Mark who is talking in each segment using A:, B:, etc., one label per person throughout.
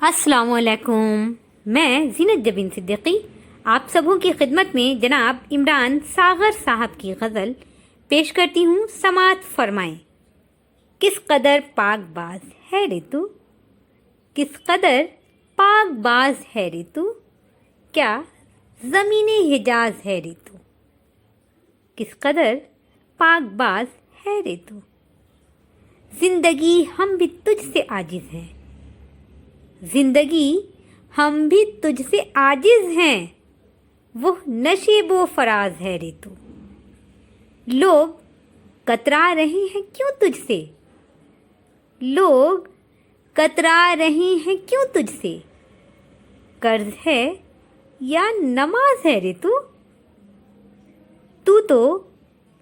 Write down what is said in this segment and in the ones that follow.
A: अस्सलामुअलैकुम। मैं ज़ीनत जबीन सिद्दीकी आप सबों की खिदमत में जनाब इमरान सागर साहब की गज़ल पेश करती हूँ। समात फरमाएं। किस कदर पाकबाज है रे तू, किस कदर पाकबाज है रे तू, क्या ज़मीने हिजाज है रे तू, किस कदर पाकबाज है रे तू। ज़िंदगी हम भी तुझसे आजिज़ हैं, जिंदगी हम भी तुझसे आजिज हैं, वो नशेबो फराज है रे तू। लोग कतरा रहे हैं क्यों तुझसे, लोग कतरा रहे हैं क्यों तुझसे, कर्ज है या नमाज है रे तू। तू तो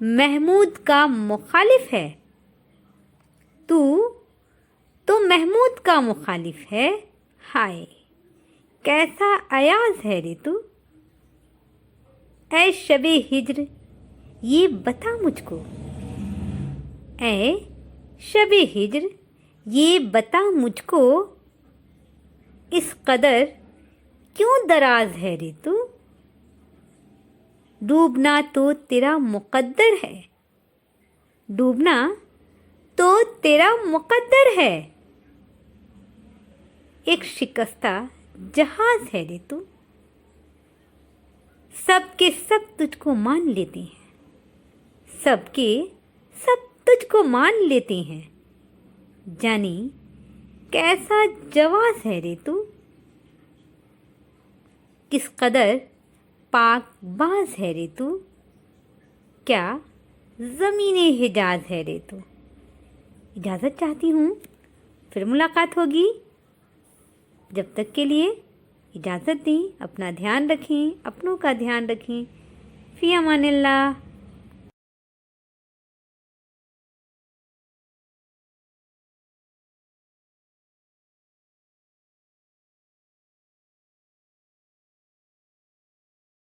A: महमूद का मुखालिफ है, तू तो महमूद का मुखालिफ है। हाय कैसा अयाज है रे तू। ऐ शबे हिज्र ये बता मुझको, ऐ शबे हिज्र ये बता मुझको, इस कदर क्यों दराज है रे तू। डूबना तो तेरा मुकद्दर है, डूबना तो तेरा मुकद्दर है, एक शिकस्ता जहाज है रे तू। सब के सब तुझको मान लेते हैं, सबके सब तुझको मान लेते हैं, जानी कैसा जवाज है रे तू। किस कदर पाकबाज है रे तू, क्या ज़मीने हिजाज है रे तू। इजाज़त चाहती हूँ, फिर मुलाकात होगी। जब तक के लिए इजाज़त दें। अपना ध्यान रखें, अपनों का ध्यान रखें। फ़ी अमानिल्लाह।